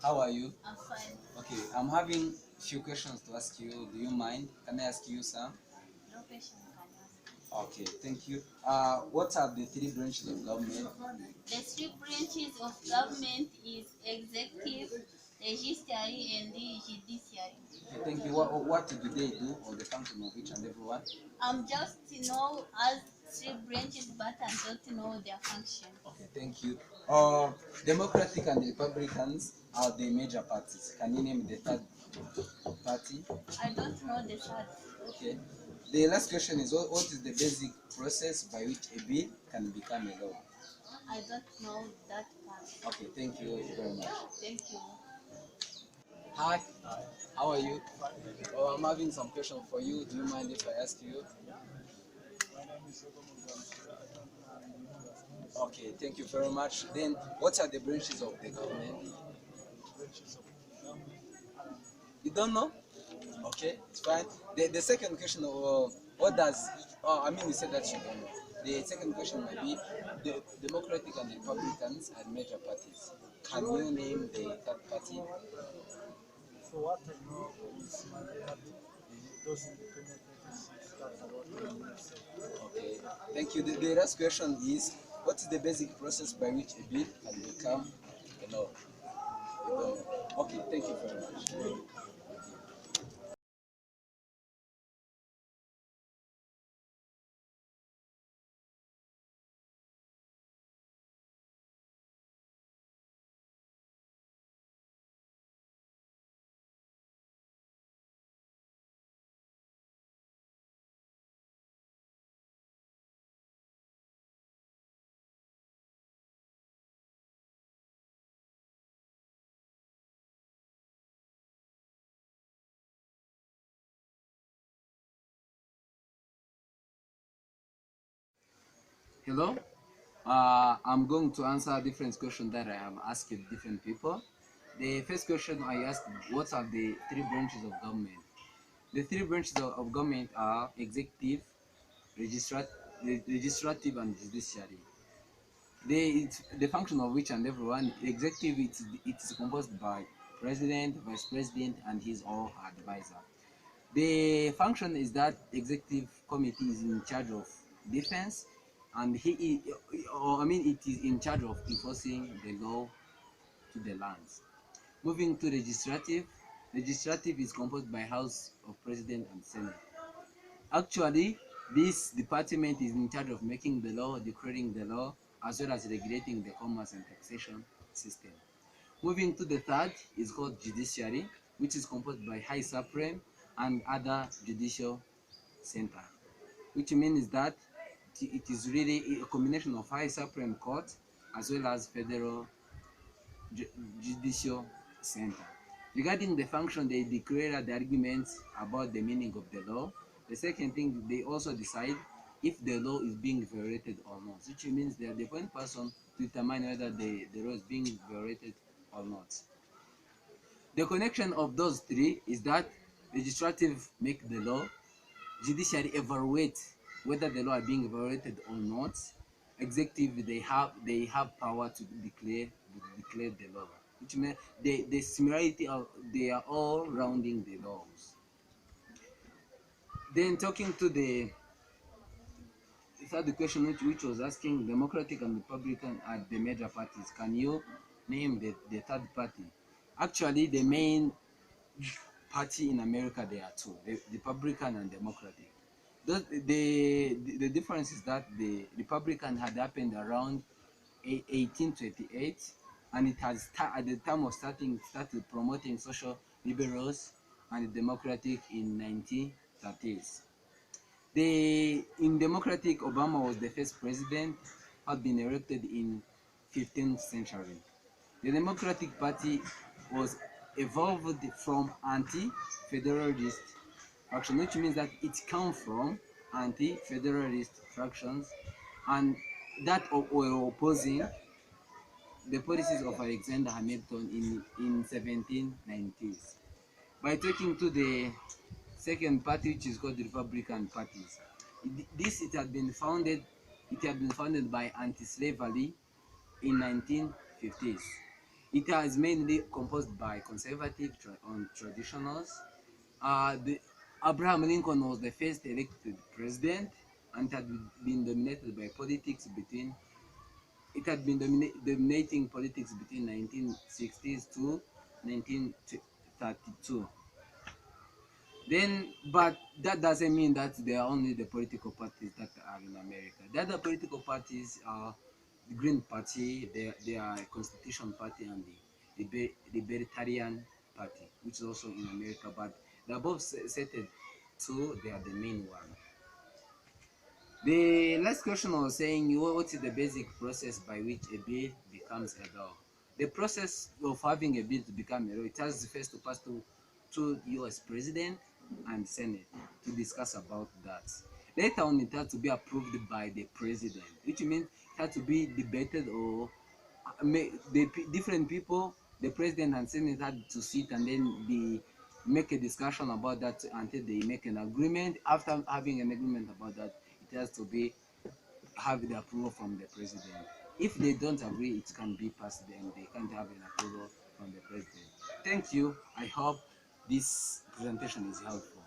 How are you? I'm fine. Okay, I'm having few questions to ask you. Do you mind? Can I ask you some? No question can ask. Okay, thank you. What are the three branches of government? The three branches of government is executive, legislature, and the judiciary. Okay, thank you. What do they do, or the function of each and every one? I'm just know as three branches, but I don't know their function. Okay, thank you. Democratic and Republicans are the major parties. Can you name the third party? I don't know the third. Okay. The last question is what is the basic process by which a bill can become a law? I don't know that part. Okay, thank you very much. Thank you. Hi, how are you? Oh, I'm having some question for you. Do you mind if I ask you? Okay, thank you very much. Then, what are the branches of the government? You don't know? Okay, it's fine. The second question, what does, oh, I mean, you said that you don't know. The second question might be the Democratic and the Republicans are major parties. Can you name the third party? So what I know is my party, those independent agencies that are working on themselves. Okay, thank you. The last question is what is the basic process by which a bill can become a law? You don't know. Okay, thank you very much. Hello. I'm going to answer different questions that I have asked different people. The first question I asked, what are the three branches of government? The three branches of government are executive, registrat- legislative, and judiciary. The function of each and every one, executive, it is composed by president, vice president, and his or her advisor. The function is that executive committee is in charge of defense, and or I mean, it is in charge of enforcing the law to the lands. Moving to legislative, legislative is composed by House of President and Senate. Actually, this department is in charge of making the law, declaring the law, as well as regulating the commerce and taxation system. Moving to the third is called judiciary, which is composed by High Supreme and other judicial center, which means that it is really a combination of High Supreme Court as well as Federal Judicial Center. Regarding the function, they declare the arguments about the meaning of the law. The second thing, they also decide if the law is being violated or not, which means they are the point person to determine whether the law is being violated or not. The connection of those three is that legislative make the law, judiciary evaluate whether the law are being violated or not, executive they have power to declare the law, which means the similarity of they are all rounding the laws. Then talking to the third question, which was asking Democratic and Republican are the major parties. Can you name the third party? Actually, the main party in America, there are two, the Republican and Democratic. The difference is that the Republican had happened around 1828, and it has at the time of started promoting social liberals, and the Democratic in 1930s. In Democratic, Obama was the first president, had been elected in 15th century. The Democratic Party was evolved from anti-federalist faction, which means that it comes from anti-federalist fractions, and that were opposing the policies of Alexander Hamilton in 1790s. By taking to the second party, which is called the Republican parties, it had been founded by anti-slavery in 1950s. It is mainly composed by conservative traditionals. Abraham Lincoln was the first elected president, and had been dominated by politics between it had been dominating politics between 1960s to 1932. Then, but that doesn't mean that they are only the political parties that are in America. The other political parties are the Green Party, they are a Constitution Party, and the Libertarian Party, which is also in America. But the above stated two, they are the main one. The last question was saying, what is the basic process by which a bill becomes a law? The process of having a bill to become a law, it has first to pass to US President and Senate to discuss about that. Later on, it has to be approved by the President, which means it has to be debated or different people, the President and Senate had to sit and then make a discussion about that until they make an agreement. After having an agreement about that, it has to be have the approval from the president. If they don't agree, it can be passed and they can't have an approval from the president. Thank you. I hope this presentation is helpful.